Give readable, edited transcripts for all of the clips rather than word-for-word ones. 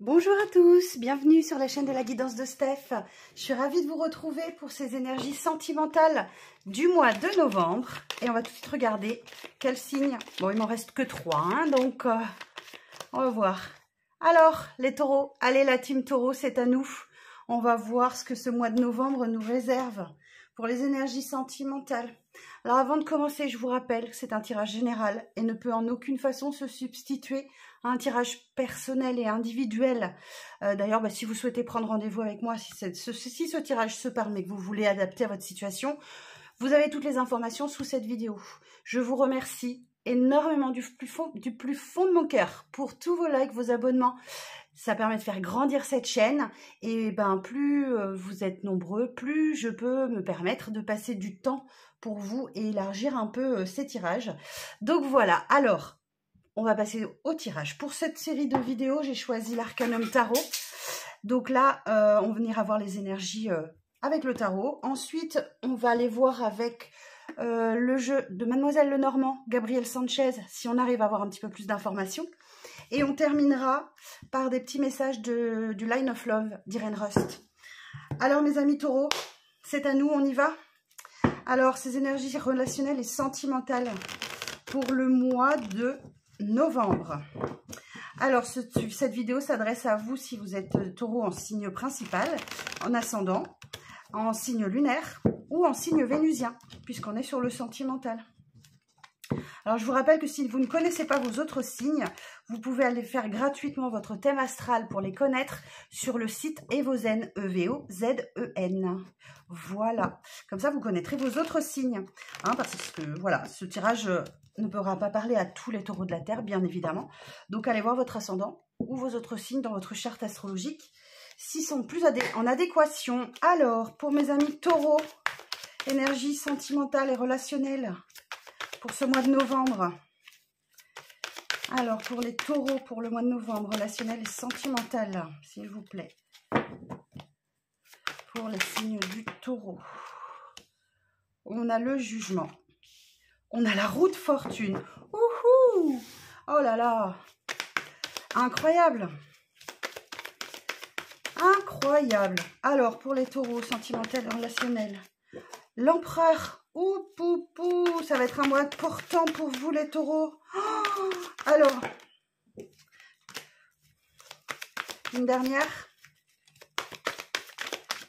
Bonjour à tous, bienvenue sur la chaîne de la guidance de Steph. Je suis ravie de vous retrouver pour ces énergies sentimentales du mois de novembre. Et on va tout de suite regarder quel signe. Bon, il m'en reste que 3, hein, donc on va voir. Alors, les taureaux, allez la team taureau, c'est à nous. On va voir ce que ce mois de novembre nous réserve pour les énergies sentimentales. Alors avant de commencer, je vous rappelle que c'est un tirage général et ne peut en aucune façon se substituer à un tirage personnel et individuel. D'ailleurs, si vous souhaitez prendre rendez-vous avec moi, si ce tirage se permet que vous voulez adapter à votre situation, vous avez toutes les informations sous cette vidéo. Je vous remercie énormément du plus fond de mon cœur pour tous vos likes, vos abonnements. Ça permet de faire grandir cette chaîne et plus vous êtes nombreux, plus je peux me permettre de passer du temps pour vous et élargir un peu ces tirages. Donc voilà, alors on va passer au tirage. Pour cette série de vidéos, j'ai choisi l'Arcanum Tarot. Donc là, on va venir voir les énergies avec le tarot. Ensuite, on va aller voir avec le jeu de Mademoiselle Lenormand, Gabriel Sanchez, si on arrive à avoir un petit peu plus d'informations. Et on terminera par des petits messages du Line of Love d'Irene Rust. Alors mes amis taureaux, c'est à nous, on y va? Alors ces énergies relationnelles et sentimentales pour le mois de novembre. Alors cette vidéo s'adresse à vous si vous êtes taureau en signe principal, en ascendant, en signe lunaire ou en signe vénusien, puisqu'on est sur le sentimental. Alors, je vous rappelle que si vous ne connaissez pas vos autres signes, vous pouvez aller faire gratuitement votre thème astral pour les connaître sur le site Evozen, E-V-O-Z-E-N. Voilà. Comme ça, vous connaîtrez vos autres signes. Hein, parce que, voilà, ce tirage ne pourra pas parler à tous les taureaux de la Terre, bien évidemment. Donc, allez voir votre ascendant ou vos autres signes dans votre charte astrologique, s'ils sont plus en adéquation. Alors, pour mes amis taureaux, énergie sentimentale et relationnelle pour ce mois de novembre. Alors, pour les taureaux, pour le mois de novembre, relationnel et sentimental, s'il vous plaît. Pour les signes du taureau. On a le jugement. On a la roue de fortune. Ouhou! Oh là là! Incroyable! Incroyable! Alors, pour les taureaux, sentimental et relationnel. L'empereur. Ouh, pou, pou, ça va être un mois important pour vous les taureaux. Oh, alors, une dernière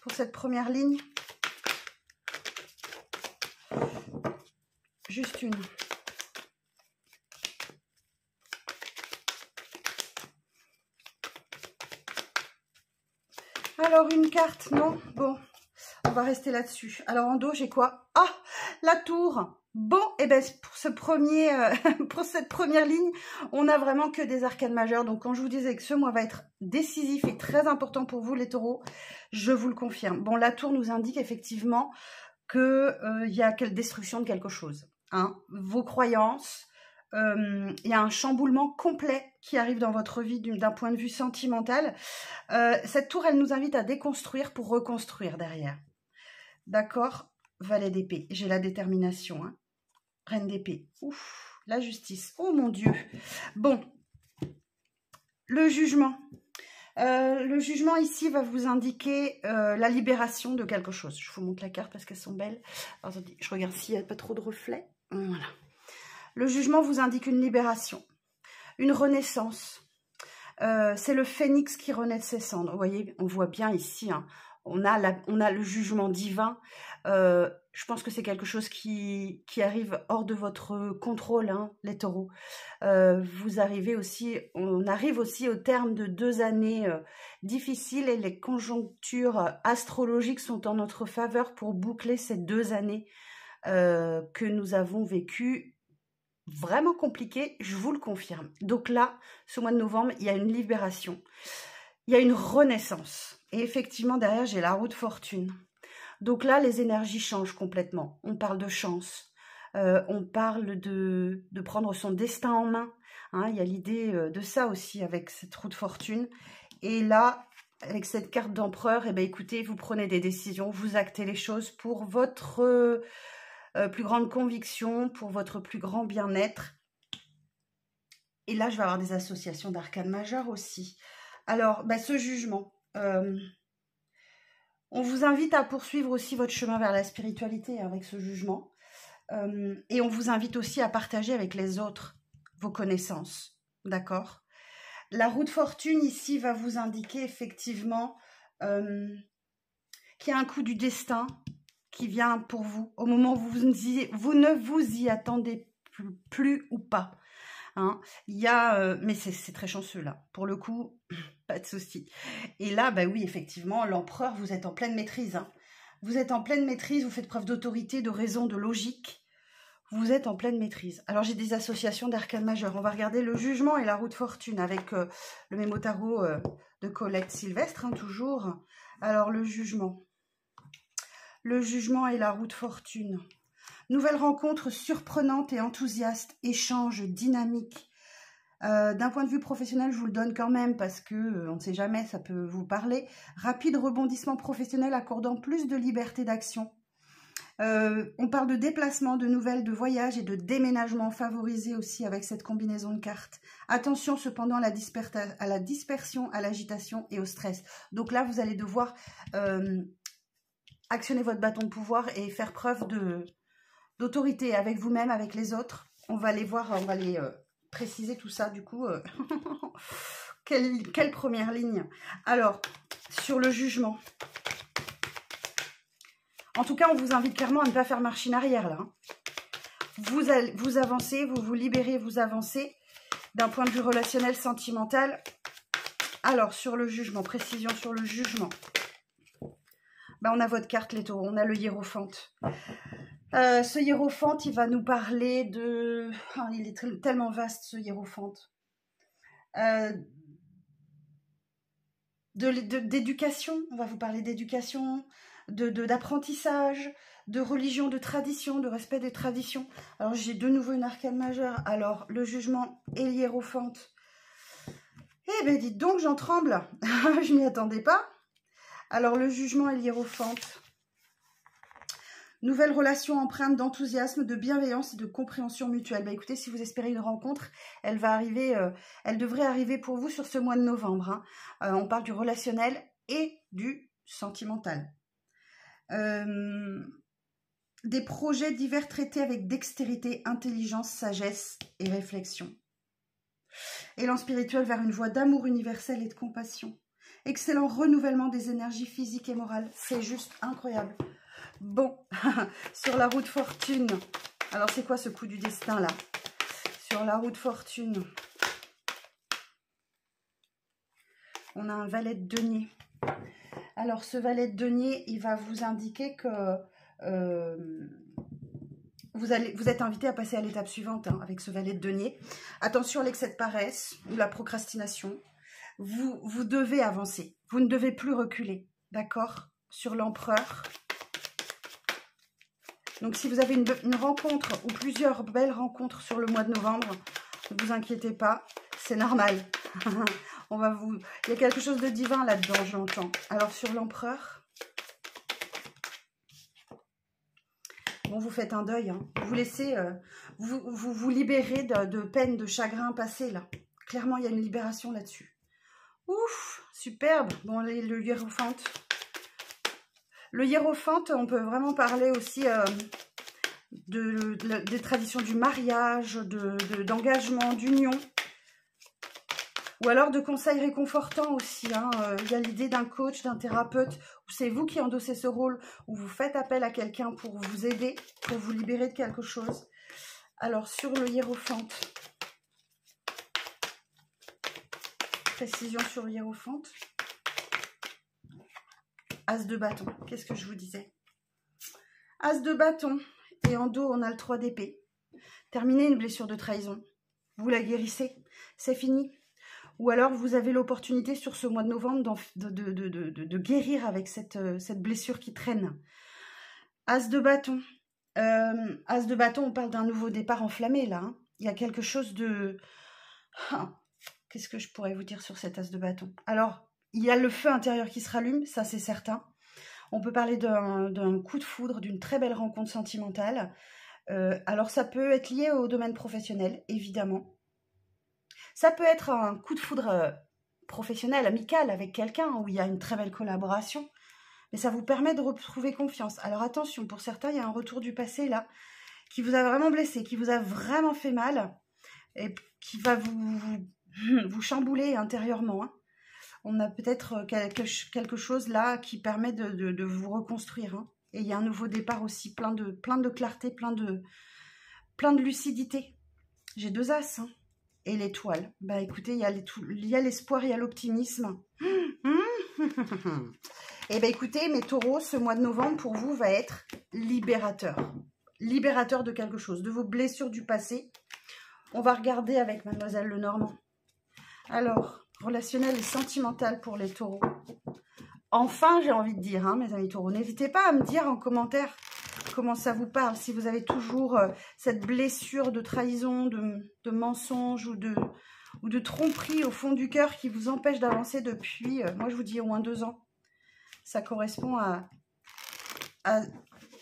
pour cette première ligne. Juste une. Alors, une carte, non? Bon, on va rester là-dessus. Alors, en dos, j'ai quoi? Ah, la tour. Bon, et bien pour pour cette première ligne, on n'a vraiment que des arcanes majeures. Donc quand je vous disais que ce mois va être décisif et très important pour vous les taureaux, je vous le confirme. Bon, la tour nous indique effectivement qu'il y a destruction de quelque chose. Hein. Vos croyances, il y a un chamboulement complet qui arrive dans votre vie d'un point de vue sentimental. Cette tour, elle nous invite à déconstruire pour reconstruire derrière. D'accord? Valet d'épée, j'ai la détermination. Hein. Reine d'épée, ouf, la justice, oh mon Dieu. Bon, le jugement. Le jugement ici va vous indiquer la libération de quelque chose. Je vous montre la carte parce qu'elles sont belles. Alors, attendez, je regarde s'il n'y a pas trop de reflets. Voilà. Le jugement vous indique une libération, une renaissance. C'est le phénix qui renaît de ses cendres. Vous voyez, on voit bien ici, hein. On a le jugement divin. Je pense que c'est quelque chose qui arrive hors de votre contrôle, hein, les taureaux. On arrive aussi au terme de 2 années difficiles et les conjonctures astrologiques sont en notre faveur pour boucler ces 2 années que nous avons vécues vraiment compliquées, je vous le confirme. Donc là, ce mois de novembre, il y a une libération. Il y a une renaissance. Et effectivement, derrière, j'ai la roue de fortune. Donc là, les énergies changent complètement. On parle de chance. On parle de prendre son destin en main. Hein, il y a l'idée de ça aussi avec cette roue de fortune. Et là, avec cette carte d'empereur, eh bien, écoutez, vous prenez des décisions, vous actez les choses pour votre plus grande conviction, pour votre plus grand bien-être. Et là, je vais avoir des associations d'arcanes majeures aussi. Alors, ce jugement, on vous invite à poursuivre aussi votre chemin vers la spiritualité avec ce jugement. Et on vous invite aussi à partager avec les autres vos connaissances, d'accord? La roue de fortune ici va vous indiquer effectivement qu'il y a un coup du destin qui vient pour vous au moment où vous ne vous y attendez plus ou pas. Hein. Il y a, mais c'est très chanceux là, pour le coup, pas de souci. Et là, oui, effectivement, l'empereur, vous êtes en pleine maîtrise. Hein. Vous êtes en pleine maîtrise, vous faites preuve d'autorité, de raison, de logique. Vous êtes en pleine maîtrise. Alors, j'ai des associations d'arcanes majeures. On va regarder le jugement et la roue de fortune avec le mémo tarot de Colette Sylvestre, hein, toujours. Alors, le jugement. Le jugement et la roue de fortune. Nouvelle rencontre surprenante et enthousiaste. Échange dynamique. D'un point de vue professionnel, je vous le donne quand même parce que on ne sait jamais, ça peut vous parler. Rapide rebondissement professionnel accordant plus de liberté d'action. On parle de déplacement, de nouvelles, de voyages et de déménagement favorisé aussi avec cette combinaison de cartes. Attention cependant à la dispersion, à l'agitation et au stress. Donc là, vous allez devoir actionner votre bâton de pouvoir et faire preuve d'autorité avec vous-même, avec les autres. On va les voir, on va les préciser tout ça du coup. Quelle première ligne. Alors, sur le jugement. En tout cas, on vous invite clairement à ne pas faire machine arrière, là. Vous avancez, vous vous libérez, vous avancez d'un point de vue relationnel, sentimental. Alors, sur le jugement, précision sur le jugement. On a votre carte, les taureaux, on a le hiérophante. Ce hiérophante, il va nous parler de... Oh, il est tellement vaste, ce hiérophante. D'éducation, on va vous parler d'éducation, d'apprentissage, de religion, de tradition, de respect des traditions. Alors, j'ai de nouveau une arcane majeure. Alors, le jugement et l'hiérophante. Eh bien, dites donc, j'en tremble. Je m'y attendais pas. Alors, le jugement et l'hiérophante. Nouvelle relation empreinte d'enthousiasme, de bienveillance et de compréhension mutuelle. Écoutez, si vous espérez une rencontre, elle va arriver, elle devrait arriver pour vous sur ce mois de novembre. Hein. On parle du relationnel et du sentimental. Des projets divers traités avec dextérité, intelligence, sagesse et réflexion. Élan spirituel vers une voie d'amour universel et de compassion. Excellent renouvellement des énergies physiques et morales. C'est juste incroyable. Bon, sur la roue de fortune. Alors, c'est quoi ce coup du destin, là? Sur la roue de fortune. On a un valet de denier. Alors, ce valet de denier, il va vous indiquer que vous êtes invité à passer à l'étape suivante hein, avec ce valet de denier. Attention à l'excès de paresse ou la procrastination. Vous devez avancer. Vous ne devez plus reculer. D'accord? Sur l'empereur. Donc, si vous avez une rencontre ou plusieurs belles rencontres sur le mois de novembre, ne vous inquiétez pas, c'est normal. Il y a quelque chose de divin là-dedans, j'entends. Alors, sur l'empereur, bon, vous faites un deuil. Hein. Vous laissez, vous libérez de peine, de chagrin passé, là. Clairement, il y a une libération là-dessus. Ouf, superbe. Bon, le hiérophante. Le hiérophante, on peut vraiment parler aussi des traditions du mariage, d'engagement, d'union. Ou alors de conseils réconfortants aussi. Hein. Il y a l'idée d'un coach, d'un thérapeute, où c'est vous qui endossez ce rôle, où vous faites appel à quelqu'un pour vous aider, pour vous libérer de quelque chose. Alors, sur le hiérophante. Précision sur le hiérophante. As de bâton, qu'est-ce que je vous disais? As de bâton, et en dos, on a le 3 d'épée. Terminez une blessure de trahison. Vous la guérissez, c'est fini. Ou alors, vous avez l'opportunité sur ce mois de novembre de guérir avec cette blessure qui traîne. As de bâton. As de bâton, on parle d'un nouveau départ enflammé, là. Hein. Il y a quelque chose de... Qu'est-ce que je pourrais vous dire sur cet as de bâton? Alors, il y a le feu intérieur qui se rallume, ça c'est certain. On peut parler d'un coup de foudre, d'une très belle rencontre sentimentale. Alors, ça peut être lié au domaine professionnel, évidemment. Ça peut être un coup de foudre professionnelle, amicale avec quelqu'un, où il y a une très belle collaboration. Mais ça vous permet de retrouver confiance. Alors attention, pour certains, il y a un retour du passé là, qui vous a vraiment blessé, qui vous a vraiment fait mal, et qui va vous chambouler intérieurement. Hein. On a peut-être quelque chose là qui permet de vous reconstruire. Hein. Et il y a un nouveau départ aussi, plein de clarté, plein de lucidité. J'ai 2 as. Hein. Et l'étoile. Bah écoutez, il y a l'espoir, il y a l'optimisme. Et bah écoutez, mes taureaux, ce mois de novembre pour vous va être libérateur. Libérateur de quelque chose, de vos blessures du passé. On va regarder avec Mademoiselle Lenormand. Alors, relationnel et sentimental pour les taureaux. Enfin, j'ai envie de dire, hein, mes amis taureaux, n'hésitez pas à me dire en commentaire comment ça vous parle, si vous avez toujours cette blessure de trahison, de mensonge ou de tromperie au fond du cœur qui vous empêche d'avancer depuis, moi je vous dis au moins 2 ans. Ça correspond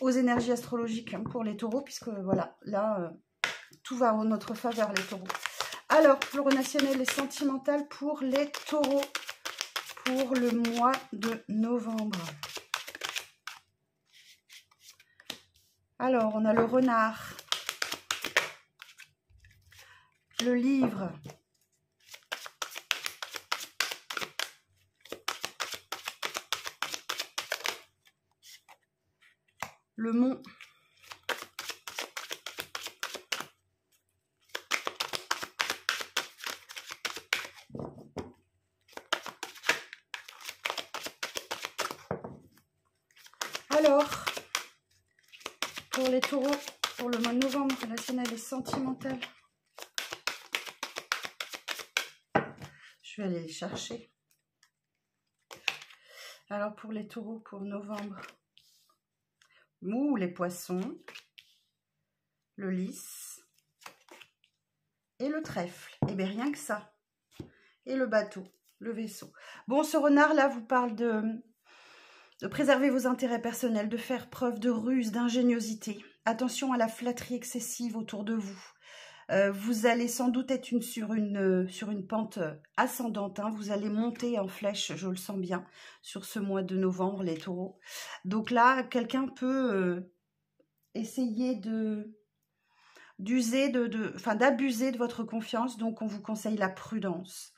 aux énergies astrologiques hein, pour les taureaux, puisque voilà, là, tout va en notre faveur les taureaux. Alors, pour le relationnel et sentimental pour les taureaux, pour le mois de novembre. Alors, on a le renard, le livre, le mont, alors, pour les taureaux, pour le mois de novembre, relationnel et sentimental. Je vais aller les chercher. Alors, pour les taureaux, pour novembre, les poissons, le lys et le trèfle. Et bien, rien que ça. Et le bateau, le vaisseau. Bon, ce renard-là vous parle de préserver vos intérêts personnels, de faire preuve de ruse, d'ingéniosité. Attention à la flatterie excessive autour de vous. Vous allez sans doute être sur une pente ascendante. Hein. Vous allez monter en flèche, je le sens bien, sur ce mois de novembre, les taureaux. Donc là, quelqu'un peut essayer d'abuser de votre confiance. Donc, on vous conseille la prudence.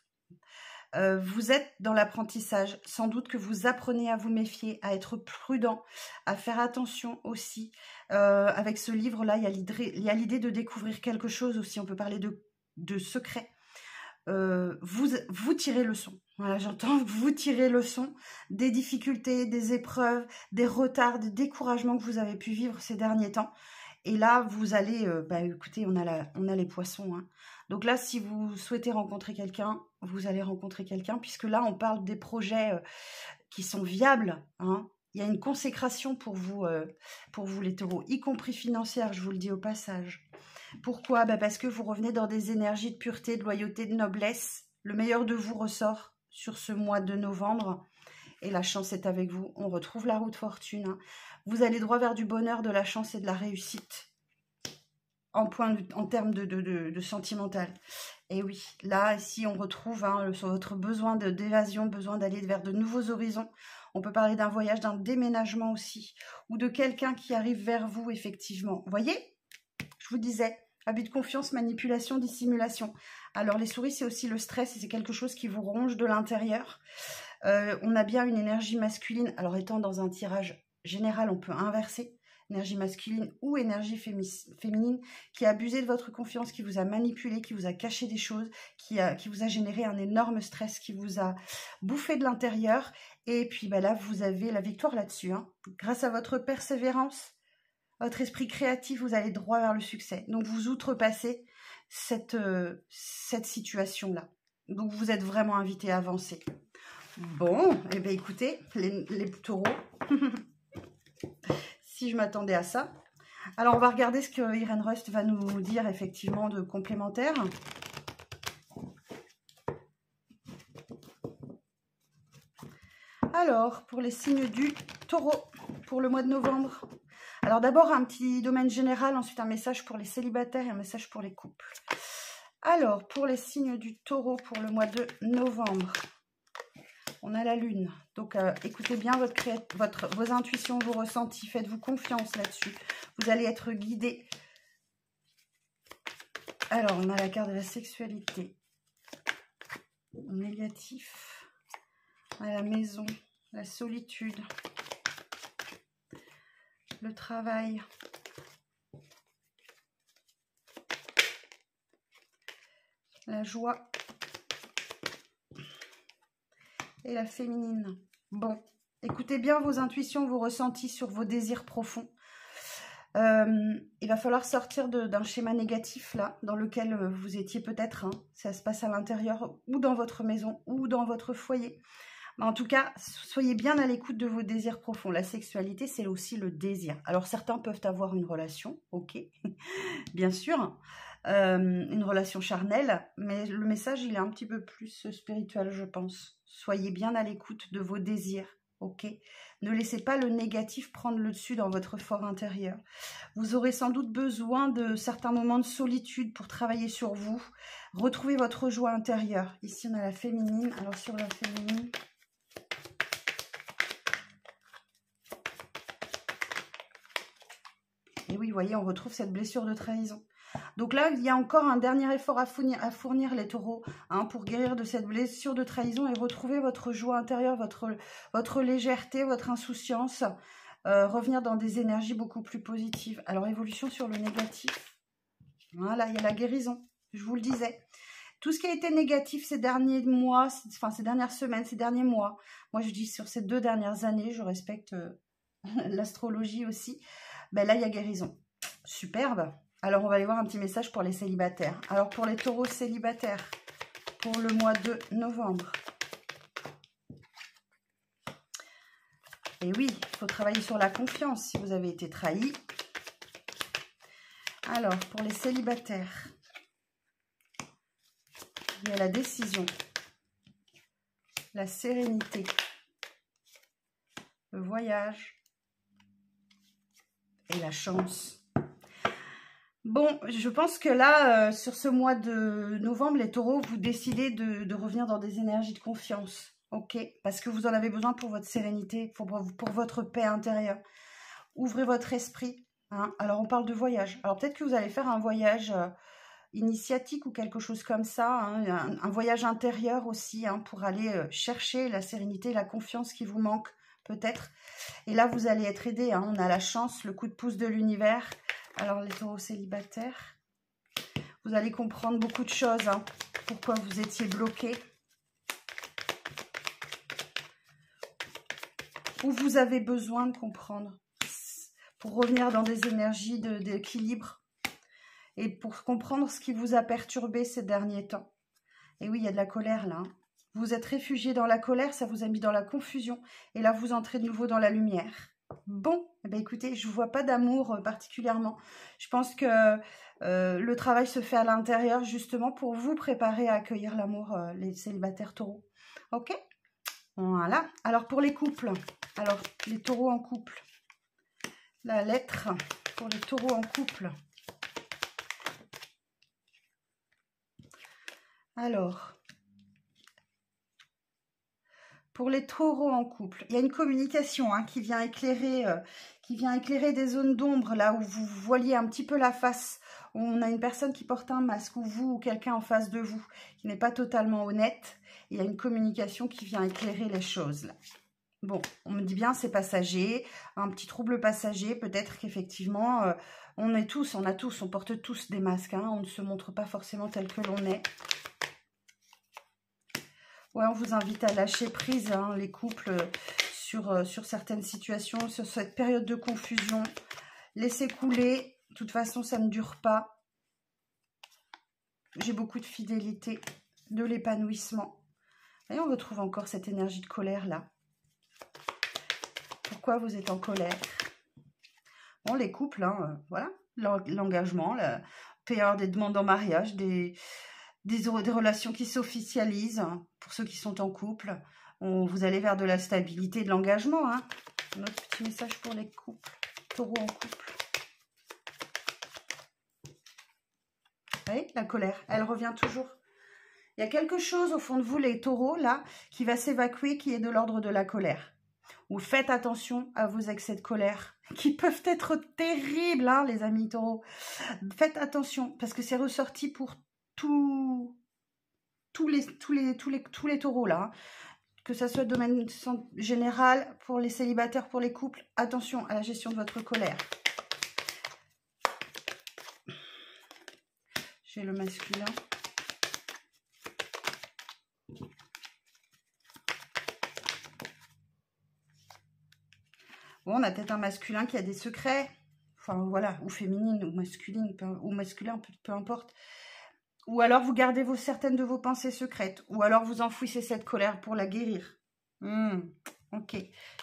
Vous êtes dans l'apprentissage, sans doute que vous apprenez à vous méfier, à être prudent, à faire attention aussi. Avec ce livre-là, il y a l'idée de découvrir quelque chose aussi, on peut parler de secret. Vous tirez leçon, voilà, j'entends que vous tirez leçon des difficultés, des épreuves, des retards, des découragements que vous avez pu vivre ces derniers temps. Et là, vous allez, écoutez, on a les poissons. Hein. Donc là, si vous souhaitez rencontrer quelqu'un, vous allez rencontrer quelqu'un, puisque là, on parle des projets qui sont viables. Hein. Il y a une consécration pour vous les taureaux, y compris financière, je vous le dis au passage. Pourquoi? Parce que vous revenez dans des énergies de pureté, de loyauté, de noblesse. Le meilleur de vous ressort sur ce mois de novembre. Et la chance est avec vous. On retrouve la roue de fortune. Hein. Vous allez droit vers du bonheur, de la chance et de la réussite. En termes de sentimental. Et oui, là, ici, on retrouve sur votre besoin d'évasion, besoin d'aller vers de nouveaux horizons. On peut parler d'un voyage, d'un déménagement aussi. Ou de quelqu'un qui arrive vers vous, effectivement. Vous voyez? Je vous disais, abus de confiance, manipulation, dissimulation. Alors, les souris, c'est aussi le stress et c'est quelque chose qui vous ronge de l'intérieur. On a bien une énergie masculine. Alors, étant dans un tirage général, on peut inverser. Énergie masculine ou énergie féminine, qui a abusé de votre confiance, qui vous a manipulé, qui vous a caché des choses, qui vous a généré un énorme stress, qui vous a bouffé de l'intérieur. Et puis là, vous avez la victoire là-dessus. Hein. Grâce à votre persévérance, votre esprit créatif, vous allez droit vers le succès. Donc, vous outrepassez cette situation-là. Donc, vous êtes vraiment invité à avancer. Bon, eh bien, écoutez, les taureaux... Si je m'attendais à ça. Alors, on va regarder ce que Irène Rust va nous dire, effectivement, de complémentaire. Alors, pour les signes du taureau, pour le mois de novembre. Alors, d'abord, un petit domaine général, ensuite un message pour les célibataires et un message pour les couples. Alors, pour les signes du taureau, pour le mois de novembre. On a la lune. Donc, écoutez bien vos intuitions, vos ressentis. Faites-vous confiance là-dessus. Vous allez être guidé. Alors, on a la carte de la sexualité. Négatif. On a la maison. La solitude. Le travail. La joie. Et la féminine. Bon, écoutez bien vos intuitions, vos ressentis sur vos désirs profonds. Il va falloir sortir d'un schéma négatif là, dans lequel vous étiez peut-être. Hein, ça se passe à l'intérieur, ou dans votre maison, ou dans votre foyer. Mais en tout cas, soyez bien à l'écoute de vos désirs profonds. La sexualité, c'est aussi le désir. Alors certains peuvent avoir une relation, ok, bien sûr. Une relation charnelle, mais le message il est un petit peu plus spirituel, je pense. Soyez bien à l'écoute de vos désirs, ok? Ne laissez pas le négatif prendre le dessus dans votre fort intérieur. Vous aurez sans doute besoin de certains moments de solitude pour travailler sur vous, retrouver votre joie intérieure. Ici on a la féminine, alors sur la féminine... Et oui, vous voyez, on retrouve cette blessure de trahison. Donc là, il y a encore un dernier effort à fournir les taureaux, hein, pour guérir de cette blessure de trahison et retrouver votre joie intérieure, votre légèreté, votre insouciance, revenir dans des énergies beaucoup plus positives. Alors, évolution sur le négatif. Voilà, il y a la guérison, je vous le disais. Tout ce qui a été négatif ces derniers mois, enfin ces dernières semaines, ces derniers mois, moi je dis sur ces 2 dernières années, je respecte l'astrologie aussi, ben là il y a guérison. Superbe. Alors, on va aller voir un petit message pour les célibataires. Alors, pour les taureaux célibataires, pour le mois de novembre. Et oui, il faut travailler sur la confiance si vous avez été trahi. Alors, pour les célibataires, il y a la décision, la sérénité, le voyage et la chance. Bon, je pense que là, sur ce mois de novembre, les taureaux, vous décidez de revenir dans des énergies de confiance, ok? Parce que vous en avez besoin pour votre sérénité, pour votre paix intérieure. Ouvrez votre esprit, hein? Alors, on parle de voyage. Alors, peut-être que vous allez faire un voyage initiatique ou quelque chose comme ça, hein? Un voyage intérieur aussi, hein, pour aller chercher la sérénité, la confiance qui vous manque, peut-être. Et là, vous allez être aidé, hein? On a la chance, le coup de pouce de l'univers. Alors, les taureaux célibataires, vous allez comprendre beaucoup de choses, hein, pourquoi vous étiez bloqués. Ou vous avez besoin de comprendre pour revenir dans des énergies d'équilibre et pour comprendre ce qui vous a perturbé ces derniers temps. Et oui, il y a de la colère là. Hein. Vous êtes réfugié dans la colère, ça vous a mis dans la confusion. Et là, vous entrez de nouveau dans la lumière. Bon, eh bien, écoutez, je ne vois pas d'amour particulièrement. Je pense que le travail se fait à l'intérieur justement pour vous préparer à accueillir l'amour, les célibataires taureaux. Ok? Voilà. Alors pour les couples, alors les taureaux en couple, la lettre pour les taureaux en couple. Alors, pour les taureaux en couple, il y a une communication, hein, qui vient éclairer des zones d'ombre, là où vous voyez un petit peu la face. On a une personne qui porte un masque, ou vous, ou quelqu'un en face de vous, qui n'est pas totalement honnête. Il y a une communication qui vient éclairer les choses, là. Bon, on me dit bien, c'est passager, un petit trouble passager, peut-être qu'effectivement, on porte tous des masques, hein, on ne se montre pas forcément tel que l'on est. Ouais, on vous invite à lâcher prise, hein, les couples, sur certaines situations, sur cette période de confusion. Laissez couler. De toute façon, ça ne dure pas. J'ai beaucoup de fidélité, de l'épanouissement. Et on retrouve encore cette énergie de colère là. Pourquoi vous êtes en colère? Bon, les couples, hein, voilà, l'engagement, il peut y avoir des demandes en mariage, des relations qui s'officialisent, hein, pour ceux qui sont en couple. Vous allez vers de la stabilité, de l'engagement. Hein. Un autre petit message pour les couples, taureaux en couple. Vous voyez, la colère, elle revient toujours. Il y a quelque chose au fond de vous, les taureaux, là, qui va s'évacuer, qui est de l'ordre de la colère. Ou faites attention à vos excès de colère, qui peuvent être terribles, hein, les amis taureaux. Faites attention, parce que c'est ressorti pour tous les taureaux, là. Hein. Que ça soit domaine général, pour les célibataires, pour les couples. Attention à la gestion de votre colère. J'ai le masculin. Bon, on a peut-être un masculin qui a des secrets. Enfin, voilà, ou féminine, ou masculine, ou masculin, peu importe. Ou alors, vous gardez certaines de vos pensées secrètes. Ou alors, vous enfouissez cette colère pour la guérir. Ok.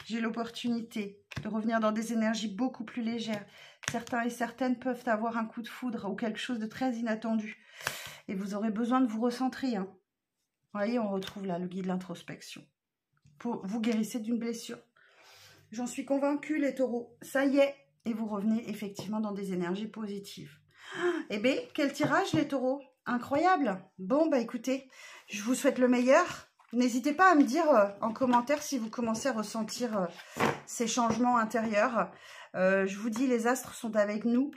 J'ai l'opportunité de revenir dans des énergies beaucoup plus légères. Certains et certaines peuvent avoir un coup de foudre ou quelque chose de très inattendu. Et vous aurez besoin de vous recentrer. Hein. Vous voyez, on retrouve là le guide de l'introspection. Vous guérissez d'une blessure. J'en suis convaincue, les taureaux. Ça y est. Et vous revenez effectivement dans des énergies positives. Eh bien, quel tirage, les taureaux. Incroyable. Bon, bah écoutez, je vous souhaite le meilleur. N'hésitez pas à me dire en commentaire si vous commencez à ressentir ces changements intérieurs. Je vous dis, les astres sont avec nous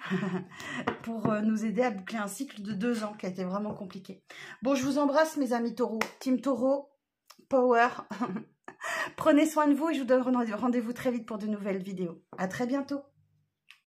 pour nous aider à boucler un cycle de 2 ans qui a été vraiment compliqué. Bon, je vous embrasse, mes amis taureaux. Team taureau, power. Prenez soin de vous et je vous donne rendez-vous très vite pour de nouvelles vidéos. À très bientôt.